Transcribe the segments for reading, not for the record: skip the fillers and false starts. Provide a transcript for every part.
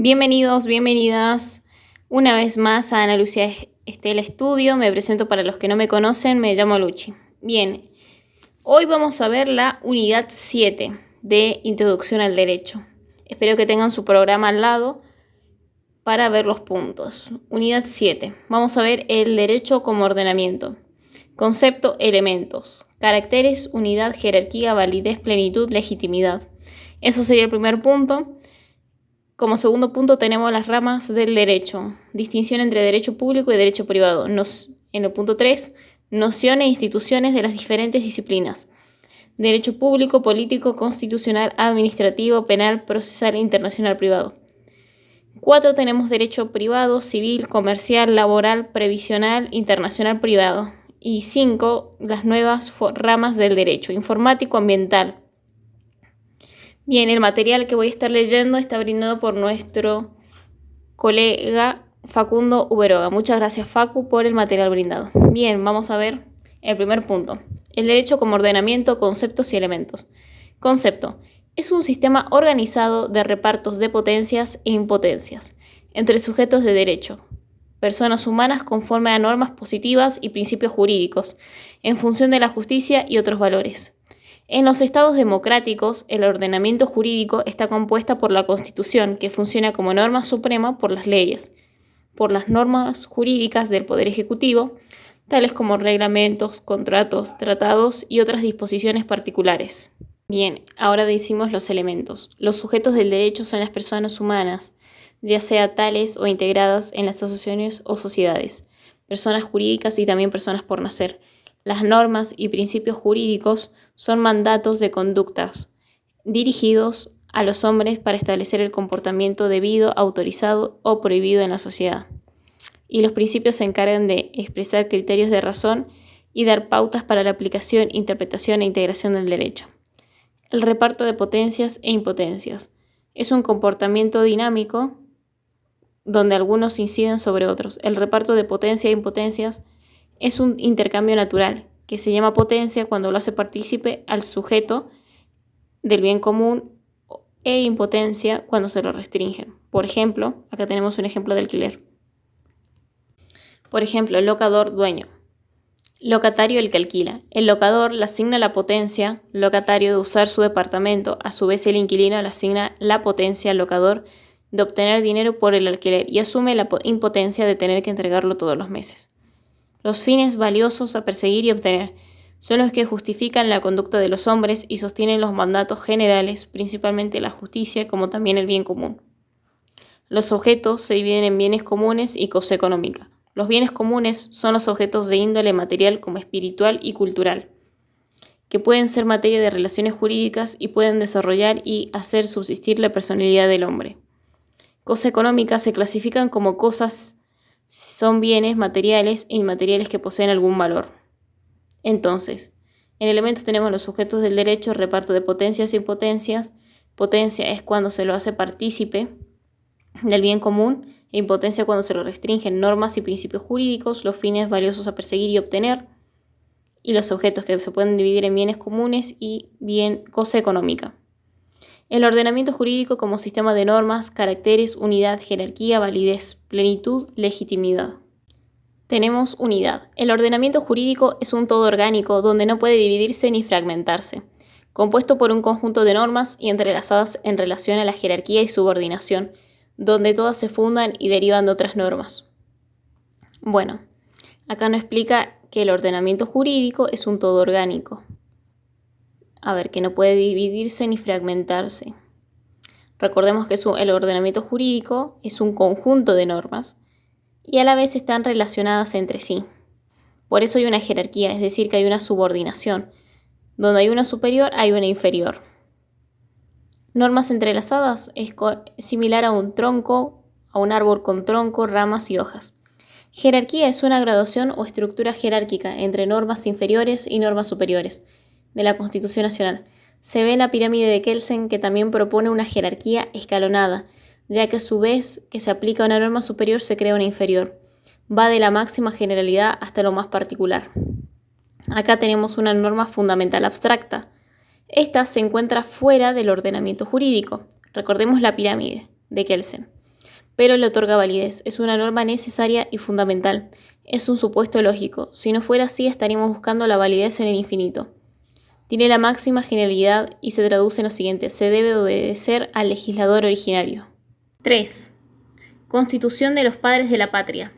Bienvenidos, bienvenidas una vez más a Ana Lucía Estela Estudio. Me presento para los que no me conocen, me llamo Luchi. Bien, hoy vamos a ver la unidad 7 de Introducción al Derecho. Espero que tengan su programa al lado para ver los puntos. Unidad 7. Vamos a ver el derecho como ordenamiento. Concepto, elementos. Caracteres, unidad, jerarquía, validez, plenitud, legitimidad. Eso sería el primer punto. Como segundo punto tenemos las ramas del derecho. Distinción entre derecho público y derecho privado. En el punto 3, nociones e instituciones de las diferentes disciplinas. Derecho público, político, constitucional, administrativo, penal, procesal, internacional, privado. 4 tenemos derecho privado, civil, comercial, laboral, previsional, internacional, privado. Y 5, las nuevas ramas del derecho, informático, ambiental. Bien, el material que voy a estar leyendo está brindado por nuestro colega Facundo Uberoga. Muchas gracias, Facu, por el material brindado. Bien, vamos a ver el primer punto. El derecho como ordenamiento, conceptos y elementos. Concepto. Es un sistema organizado de repartos de potencias e impotencias entre sujetos de derecho, personas humanas conforme a normas positivas y principios jurídicos, en función de la justicia y otros valores. En los estados democráticos, el ordenamiento jurídico está compuesto por la Constitución, que funciona como norma suprema por las leyes, por las normas jurídicas del Poder Ejecutivo, tales como reglamentos, contratos, tratados y otras disposiciones particulares. Bien, ahora decimos los elementos. Los sujetos del derecho son las personas humanas, ya sea tales o integradas en las asociaciones o sociedades, personas jurídicas y también personas por nacer. Las normas y principios jurídicos son mandatos de conductas dirigidos a los hombres para establecer el comportamiento debido, autorizado o prohibido en la sociedad. Y los principios se encargan de expresar criterios de razón y dar pautas para la aplicación, interpretación e integración del derecho. El reparto de potencias e impotencias es un comportamiento dinámico donde algunos inciden sobre otros. El reparto de potencias e impotencias es un intercambio natural, que se llama potencia cuando lo hace partícipe al sujeto del bien común e impotencia cuando se lo restringen. Por ejemplo, acá tenemos un ejemplo de alquiler. Por ejemplo, locador, dueño. Locatario, el que alquila. El locador le asigna la potencia, locatario, de usar su departamento. A su vez, el inquilino le asigna la potencia al locador de obtener dinero por el alquiler y asume la impotencia de tener que entregarlo todos los meses. Los fines valiosos a perseguir y obtener son los que justifican la conducta de los hombres y sostienen los mandatos generales, principalmente la justicia, como también el bien común. Los objetos se dividen en bienes comunes y cosa económica. Los bienes comunes son los objetos de índole material como espiritual y cultural, que pueden ser materia de relaciones jurídicas y pueden desarrollar y hacer subsistir la personalidad del hombre. Cosa económica se clasifican como cosas. Son bienes materiales e inmateriales que poseen algún valor. Entonces, en elementos tenemos los sujetos del derecho, reparto de potencias e impotencias. Potencia es cuando se lo hace partícipe del bien común, e impotencia cuando se lo restringen normas y principios jurídicos, los fines valiosos a perseguir y obtener, y los objetos que se pueden dividir en bienes comunes y cosa económica. El ordenamiento jurídico como sistema de normas, caracteres, unidad, jerarquía, validez, plenitud, legitimidad. Tenemos unidad. El ordenamiento jurídico es un todo orgánico donde no puede dividirse ni fragmentarse, compuesto por un conjunto de normas y entrelazadas en relación a la jerarquía y subordinación, donde todas se fundan y derivan de otras normas. Bueno, acá nos explica que el ordenamiento jurídico es un todo orgánico. Que no puede dividirse ni fragmentarse. Recordemos que el ordenamiento jurídico es un conjunto de normas y a la vez están relacionadas entre sí. Por eso hay una jerarquía, es decir, que hay una subordinación. Donde hay una superior, hay una inferior. Normas entrelazadas es similar a un tronco, a un árbol con tronco, ramas y hojas. Jerarquía es una graduación o estructura jerárquica entre normas inferiores y normas superiores de la Constitución Nacional. Se ve en la pirámide de Kelsen que también propone una jerarquía escalonada, ya que a su vez que se aplica una norma superior se crea una inferior. Va de la máxima generalidad hasta lo más particular. Acá tenemos una norma fundamental abstracta. Esta se encuentra fuera del ordenamiento jurídico. Recordemos la pirámide de Kelsen. pero le otorga validez. Es una norma necesaria y fundamental. Es un supuesto lógico. Si no fuera así, estaríamos buscando la validez en el infinito. Tiene la máxima generalidad y se traduce en lo siguiente: se debe obedecer al legislador originario. 3. Constitución de los Padres de la Patria.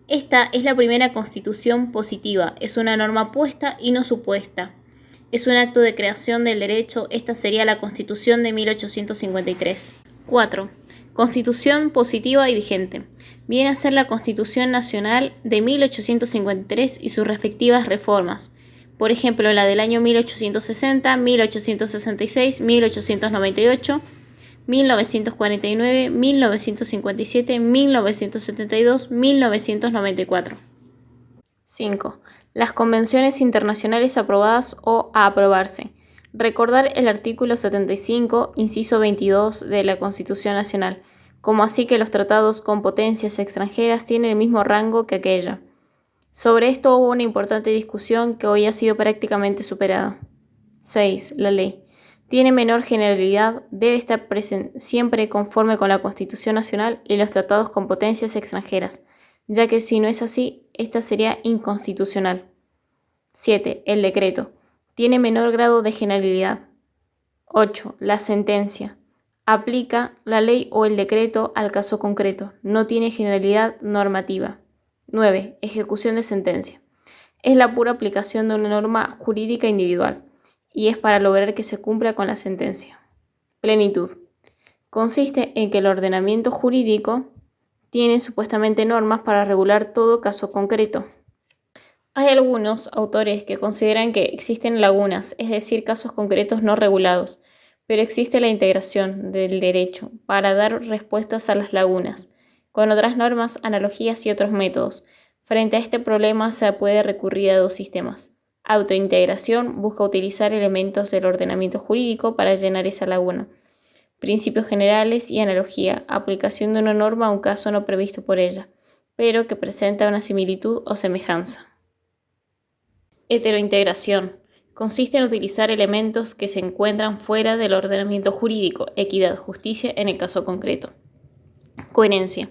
Esta es la primera constitución positiva. Es una norma puesta y no supuesta. Es un acto de creación del derecho. Esta sería la Constitución de 1853. 4. Constitución positiva y vigente. Viene a ser la Constitución Nacional de 1853 y sus respectivas reformas. Por ejemplo, la del año 1860, 1866, 1898, 1949, 1957, 1972, 1994. 5. Las convenciones internacionales aprobadas o a aprobarse. Recordar el artículo 75, inciso 22 de la Constitución Nacional, como así que los tratados con potencias extranjeras tienen el mismo rango que aquella. Sobre esto hubo una importante discusión que hoy ha sido prácticamente superada. 6. La ley. Tiene menor generalidad, debe estar siempre conforme con la Constitución Nacional y los tratados con potencias extranjeras, ya que si no es así, esta sería inconstitucional. 7. El decreto. Tiene menor grado de generalidad. 8. La sentencia. Aplica la ley o el decreto al caso concreto. No tiene generalidad normativa. 9. Ejecución de sentencia. Es la pura aplicación de una norma jurídica individual y es para lograr que se cumpla con la sentencia. Plenitud. Consiste en que el ordenamiento jurídico tiene supuestamente normas para regular todo caso concreto. Hay algunos autores que consideran que existen lagunas, es decir, casos concretos no regulados, pero existe la integración del derecho para dar respuestas a las lagunas, con otras normas, analogías y otros métodos. Frente a este problema se puede recurrir a dos sistemas. Autointegración busca utilizar elementos del ordenamiento jurídico para llenar esa laguna. Principios generales y analogía, aplicación de una norma a un caso no previsto por ella, pero que presenta una similitud o semejanza. Heterointegración. Consiste en utilizar elementos que se encuentran fuera del ordenamiento jurídico, equidad, justicia en el caso concreto. Coherencia.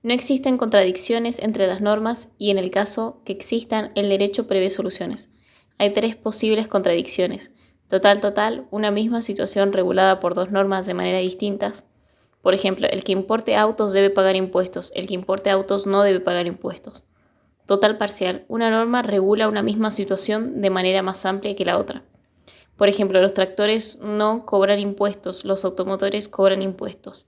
No existen contradicciones entre las normas y en el caso que existan, el derecho prevé soluciones. Hay 3 posibles contradicciones. Total, una misma situación regulada por 2 normas de manera distintas. Por ejemplo, el que importe autos debe pagar impuestos, el que importe autos no debe pagar impuestos. Total parcial. Una norma regula una misma situación de manera más amplia que la otra. Por ejemplo, los tractores no cobran impuestos, los automotores cobran impuestos.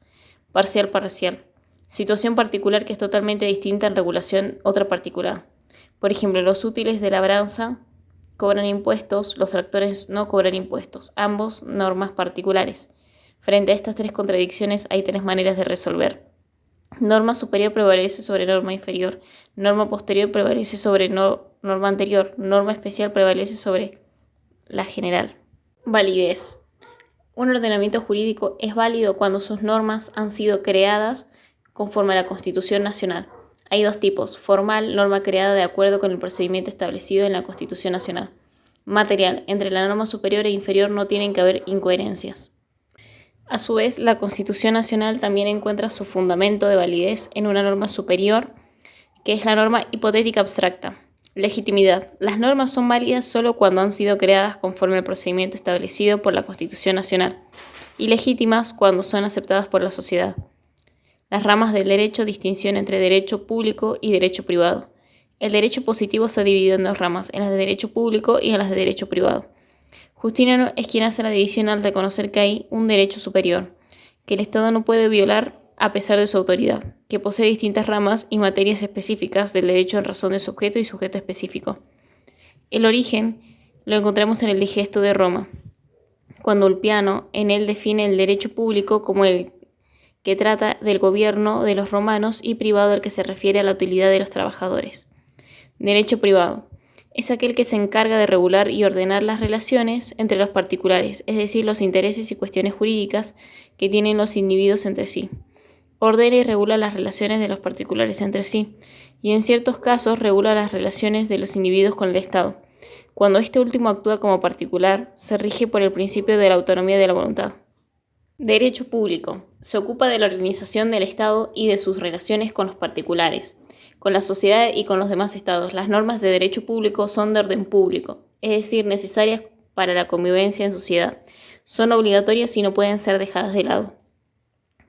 Parcial. Situación particular que es totalmente distinta en regulación otra particular. Por ejemplo, los útiles de labranza cobran impuestos, los tractores no cobran impuestos. Ambos normas particulares. Frente a estas 3 contradicciones hay 3 maneras de resolver. Norma superior prevalece sobre norma inferior. Norma posterior prevalece sobre norma anterior. Norma especial prevalece sobre la general. Validez. Un ordenamiento jurídico es válido cuando sus normas han sido creadas conforme a la Constitución Nacional. Hay 2 tipos: formal, norma creada de acuerdo con el procedimiento establecido en la Constitución Nacional. Material, entre la norma superior e inferior no tienen que haber incoherencias. A su vez, la Constitución Nacional también encuentra su fundamento de validez en una norma superior, que es la norma hipotética abstracta. Legitimidad. Las normas son válidas solo cuando han sido creadas conforme al procedimiento establecido por la Constitución Nacional, y legítimas cuando son aceptadas por la sociedad. Las ramas del derecho: distinción entre derecho público y derecho privado. El derecho positivo se ha dividido en 2 ramas, en las de derecho público y en las de derecho privado. Justiniano es quien hace la división al reconocer que hay un derecho superior, que el Estado no puede violar a pesar de su autoridad, que posee distintas ramas y materias específicas del derecho en razón de su objeto y sujeto específico. El origen lo encontramos en el Digesto de Roma, cuando Ulpiano en él define el derecho público como el que trata del gobierno de los romanos y privado al que se refiere a la utilidad de los trabajadores. Derecho privado. Es aquel que se encarga de regular y ordenar las relaciones entre los particulares, es decir, los intereses y cuestiones jurídicas que tienen los individuos entre sí. Ordena y regula las relaciones de los particulares entre sí, y en ciertos casos regula las relaciones de los individuos con el Estado. Cuando este último actúa como particular, se rige por el principio de la autonomía de la voluntad. Derecho público. Se ocupa de la organización del Estado y de sus relaciones con los particulares, con la sociedad y con los demás estados. Las normas de derecho público son de orden público, es decir, necesarias para la convivencia en sociedad. Son obligatorias y no pueden ser dejadas de lado.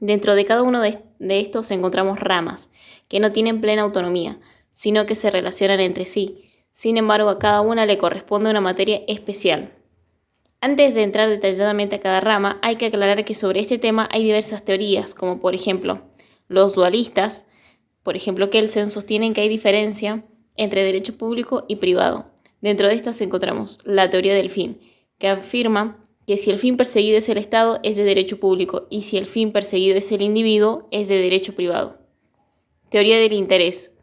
Dentro de cada uno de estos encontramos ramas, que no tienen plena autonomía, sino que se relacionan entre sí. Sin embargo, a cada una le corresponde una materia especial. Antes de entrar detalladamente a cada rama, hay que aclarar que sobre este tema hay diversas teorías, como por ejemplo, los dualistas, por ejemplo, Kelsen, sostienen que hay diferencia entre derecho público y privado. Dentro de estas encontramos la teoría del fin, que afirma que si el fin perseguido es el Estado, es de derecho público, y si el fin perseguido es el individuo, es de derecho privado. Teoría del interés.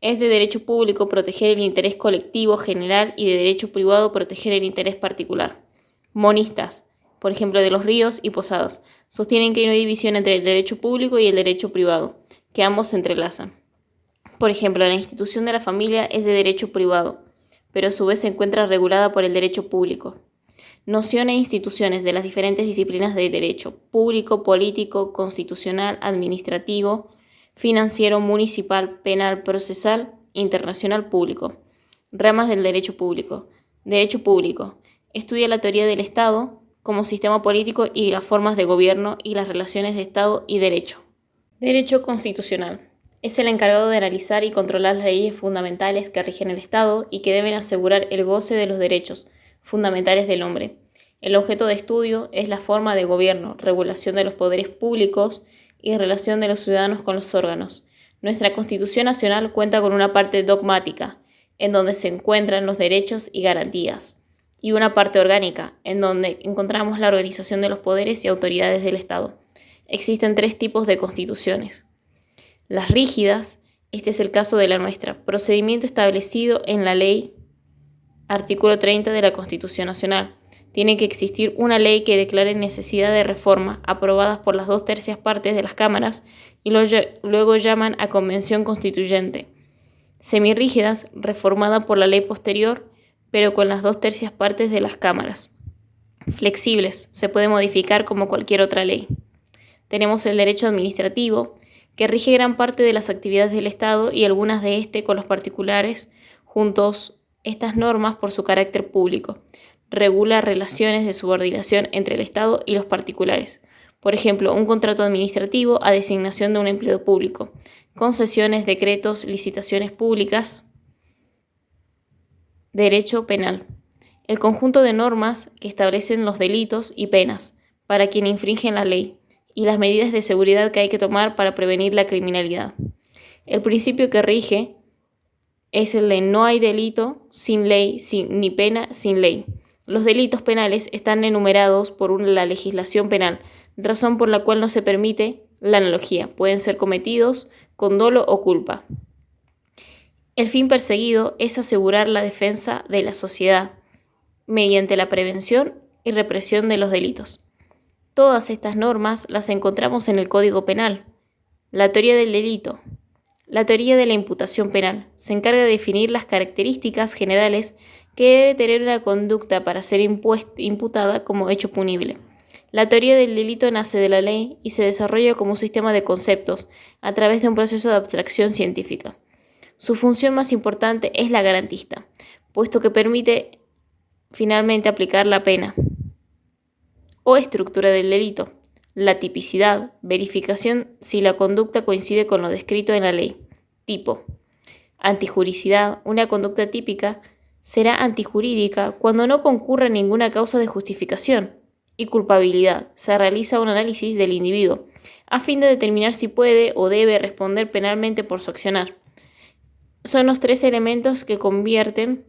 Es de derecho público proteger el interés colectivo general y de derecho privado proteger el interés particular. Monistas, por ejemplo, de Los Ríos y Posadas, sostienen que no hay división entre el derecho público y el derecho privado, que ambos se entrelazan. Por ejemplo, la institución de la familia es de derecho privado, pero a su vez se encuentra regulada por el derecho público. Noción e instituciones de las diferentes disciplinas de derecho: público, político, constitucional, administrativo, financiero, municipal, penal, procesal, internacional, público. Ramas del derecho público. Derecho público. Estudia la teoría del Estado como sistema político y las formas de gobierno y las relaciones de Estado y derecho. Derecho constitucional. Es el encargado de analizar y controlar las leyes fundamentales que rigen el Estado y que deben asegurar el goce de los derechos fundamentales del hombre. El objeto de estudio es la forma de gobierno, regulación de los poderes públicos y relación de los ciudadanos con los órganos. Nuestra Constitución Nacional cuenta con una parte dogmática, en donde se encuentran los derechos y garantías, y una parte orgánica, en donde encontramos la organización de los poderes y autoridades del Estado. Existen 3 tipos de constituciones. Las rígidas, este es el caso de la nuestra, procedimiento establecido en la ley, artículo 30 de la Constitución Nacional. Tiene que existir una ley que declare necesidad de reforma, aprobadas por las 2/3 partes de las cámaras, y luego llaman a convención constituyente. Semirrígidas, reformada por la ley posterior, pero con las 2/3 partes de las cámaras. Flexibles, se puede modificar como cualquier otra ley. Tenemos el derecho administrativo, que rige gran parte de las actividades del Estado y algunas de este con los particulares. Juntos, estas normas, por su carácter público, regula relaciones de subordinación entre el Estado y los particulares. Por ejemplo, un contrato administrativo a designación de un empleo público, concesiones, decretos, licitaciones públicas. Derecho penal. El conjunto de normas que establecen los delitos y penas para quien infringe la ley y las medidas de seguridad que hay que tomar para prevenir la criminalidad. El principio que rige es el de no hay delito sin ley, ni pena sin ley. Los delitos penales están enumerados por la legislación penal, razón por la cual no se permite la analogía. Pueden ser cometidos con dolo o culpa. El fin perseguido es asegurar la defensa de la sociedad mediante la prevención y represión de los delitos. Todas estas normas las encontramos en el Código Penal. La teoría del delito. La teoría de la imputación penal se encarga de definir las características generales que debe tener una conducta para ser imputada como hecho punible. La teoría del delito nace de la ley y se desarrolla como un sistema de conceptos a través de un proceso de abstracción científica. Su función más importante es la garantista, puesto que permite finalmente aplicar la pena o estructura del delito. La tipicidad, verificación si la conducta coincide con lo descrito en la ley. Tipo. Antijuricidad, una conducta típica será antijurídica cuando no concurra ninguna causa de justificación. Y culpabilidad, se realiza un análisis del individuo a fin de determinar si puede o debe responder penalmente por su accionar. Son los 3 elementos que convierten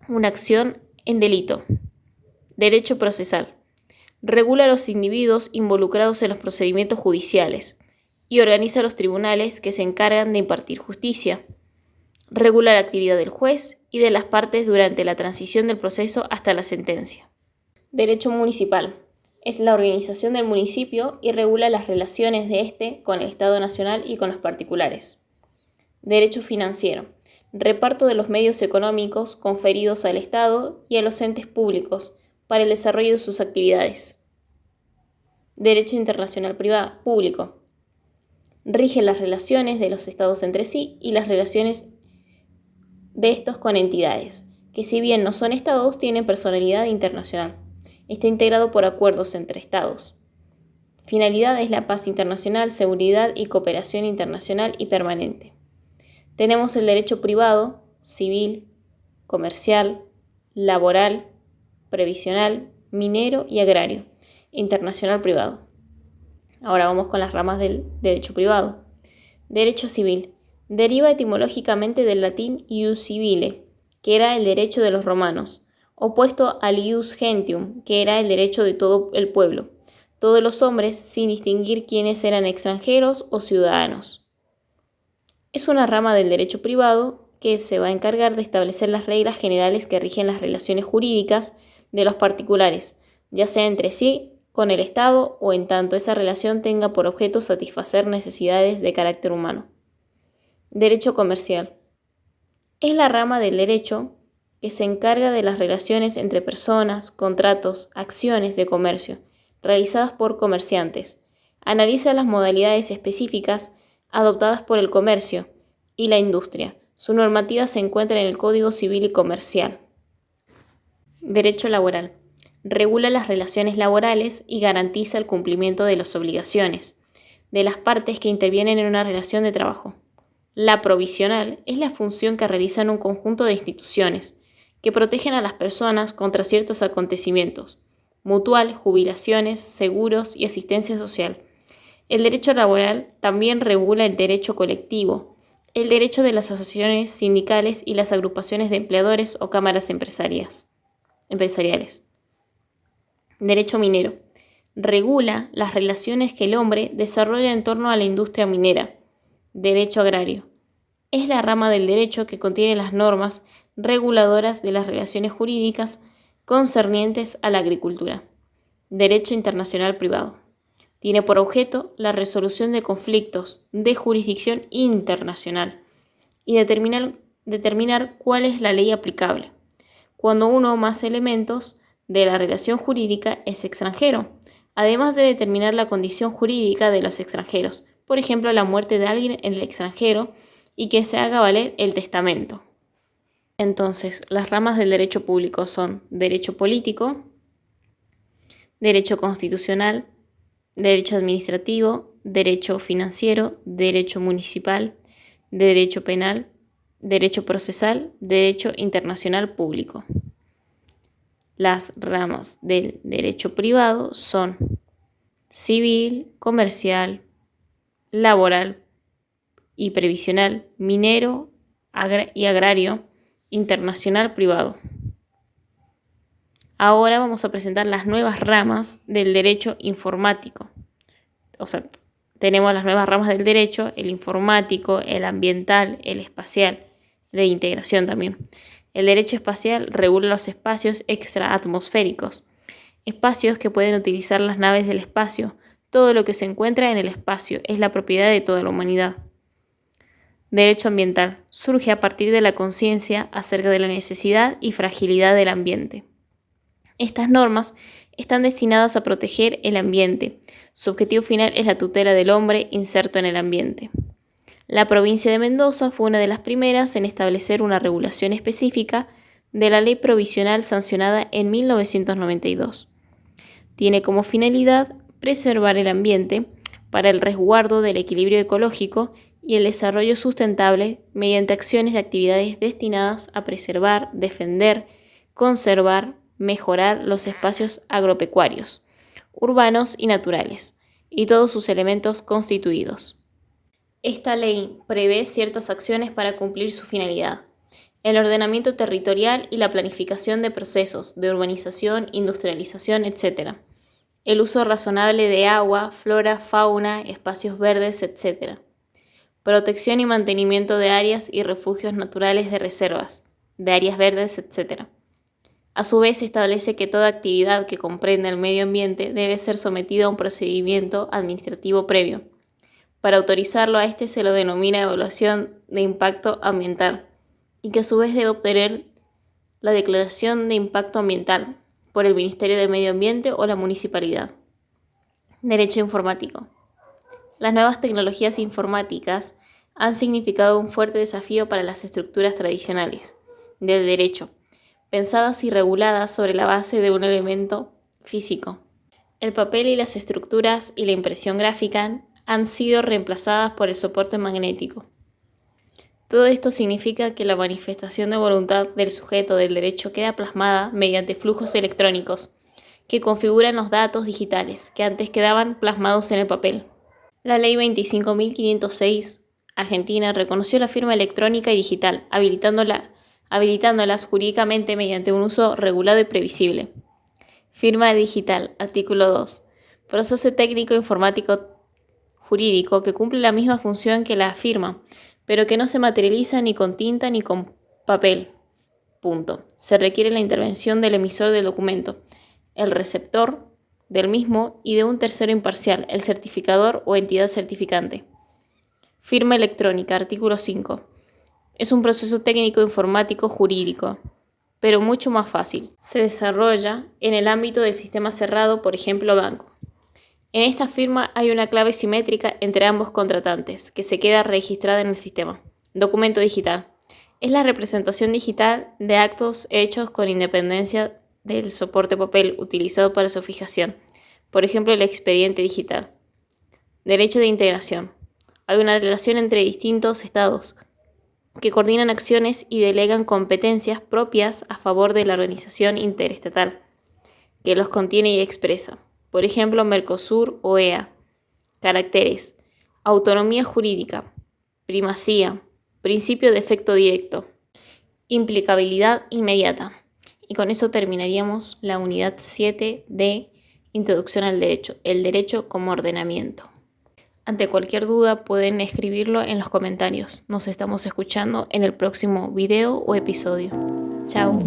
una acción en delito. Derecho procesal. Regula a los individuos involucrados en los procedimientos judiciales y organiza los tribunales que se encargan de impartir justicia. Regula la actividad del juez y de las partes durante la transición del proceso hasta la sentencia. Derecho municipal. Es la organización del municipio y regula las relaciones de este con el Estado Nacional y con los particulares. Derecho financiero. Reparto de los medios económicos conferidos al Estado y a los entes públicos para el desarrollo de sus actividades. Derecho internacional público. Rige las relaciones de los estados entre sí y las relaciones de estos con entidades, que si bien no son estados, tienen personalidad internacional. Está integrado por acuerdos entre estados. Finalidad es la paz internacional, seguridad y cooperación internacional y permanente. Tenemos el derecho privado, civil, comercial, laboral, previsional, minero y agrario, internacional privado. Ahora vamos con las ramas del derecho privado. Derecho civil. Deriva etimológicamente del latín ius civile, que era el derecho de los romanos, opuesto al ius gentium, que era el derecho de todo el pueblo, todos los hombres, sin distinguir quiénes eran extranjeros o ciudadanos. Es una rama del derecho privado que se va a encargar de establecer las reglas generales que rigen las relaciones jurídicas de los particulares, ya sea entre sí, con el Estado o en tanto esa relación tenga por objeto satisfacer necesidades de carácter humano. Derecho comercial. Es la rama del derecho que se encarga de las relaciones entre personas, contratos, acciones de comercio, realizadas por comerciantes. Analiza las modalidades específicas adoptadas por el comercio y la industria. Su normativa se encuentra en el Código Civil y Comercial. Derecho laboral. Regula las relaciones laborales y garantiza el cumplimiento de las obligaciones de las partes que intervienen en una relación de trabajo. La provisional es la función que realizan un conjunto de instituciones que protegen a las personas contra ciertos acontecimientos: mutual, jubilaciones, seguros y asistencia social. El derecho laboral también regula el derecho colectivo, el derecho de las asociaciones sindicales y las agrupaciones de empleadores o cámaras empresariales. Derecho minero. Regula las relaciones que el hombre desarrolla en torno a la industria minera. Derecho agrario. Es la rama del derecho que contiene las normas reguladoras de las relaciones jurídicas concernientes a la agricultura. Derecho internacional privado. Tiene por objeto la resolución de conflictos de jurisdicción internacional y determinar cuál es la ley aplicable, cuando uno o más elementos de la relación jurídica es extranjero, además de determinar la condición jurídica de los extranjeros, por ejemplo, la muerte de alguien en el extranjero y que se haga valer el testamento. Entonces, las ramas del derecho público son derecho político, derecho constitucional, derecho administrativo, derecho financiero, derecho municipal, derecho penal, derecho procesal, derecho internacional público. Las ramas del derecho privado son civil, comercial, laboral y previsional, minero y agrario, internacional privado. Ahora vamos a presentar las nuevas ramas del derecho informático. Tenemos las nuevas ramas del derecho: el informático, el ambiental, el espacial, de integración también. El derecho espacial regula los espacios extraatmosféricos, espacios que pueden utilizar las naves del espacio. Todo lo que se encuentra en el espacio es la propiedad de toda la humanidad. Derecho ambiental surge a partir de la conciencia acerca de la necesidad y fragilidad del ambiente. Estas normas están destinadas a proteger el ambiente. Su objetivo final es la tutela del hombre inserto en el ambiente. La provincia de Mendoza fue una de las primeras en establecer una regulación específica de la ley provisional sancionada en 1992. Tiene como finalidad preservar el ambiente para el resguardo del equilibrio ecológico y el desarrollo sustentable mediante acciones de actividades destinadas a preservar, defender, conservar, mejorar los espacios agropecuarios, urbanos y naturales, y todos sus elementos constituidos. Esta ley prevé ciertas acciones para cumplir su finalidad: el ordenamiento territorial y la planificación de procesos de urbanización, industrialización, etc., el uso razonable de agua, flora, fauna, espacios verdes, etc., protección y mantenimiento de áreas y refugios naturales, de reservas, de áreas verdes, etc. A su vez, establece que toda actividad que comprenda el medio ambiente debe ser sometida a un procedimiento administrativo previo. Para autorizarlo a este se lo denomina evaluación de impacto ambiental, y que a su vez debe obtener la declaración de impacto ambiental por el Ministerio del Medio Ambiente o la municipalidad. Derecho informático. Las nuevas tecnologías informáticas han significado un fuerte desafío para las estructuras tradicionales del derecho, pensadas y reguladas sobre la base de un elemento físico. El papel y las estructuras y la impresión gráfica han sido reemplazadas por el soporte magnético. Todo esto significa que la manifestación de voluntad del sujeto del derecho queda plasmada mediante flujos electrónicos que configuran los datos digitales que antes quedaban plasmados en el papel. La Ley 25.506 Argentina reconoció la firma electrónica y digital, habilitándolas jurídicamente mediante un uso regulado y previsible. Firma digital, artículo 2. Proceso técnico informático jurídico que cumple la misma función que la firma, pero que no se materializa ni con tinta ni con papel. Punto. Se requiere la intervención del emisor del documento, el receptor del mismo y de un tercero imparcial, el certificador o entidad certificante. Firma electrónica, artículo 5. Es un proceso técnico informático jurídico, pero mucho más fácil. Se desarrolla en el ámbito del sistema cerrado, por ejemplo, banco. En esta firma hay una clave simétrica entre ambos contratantes, que se queda registrada en el sistema. Documento digital. Es la representación digital de actos hechos con independencia del soporte papel utilizado para su fijación, por ejemplo el expediente digital. Derecho de integración. Hay una relación entre distintos estados que coordinan acciones y delegan competencias propias a favor de la organización interestatal que los contiene y expresa, por ejemplo Mercosur o EA. Caracteres: autonomía jurídica, primacía, principio de efecto directo, implicabilidad inmediata. Y con eso terminaríamos la unidad 7 de Introducción al Derecho, el derecho como ordenamiento. Ante cualquier duda pueden escribirlo en los comentarios. Nos estamos escuchando en el próximo video o episodio. Chao.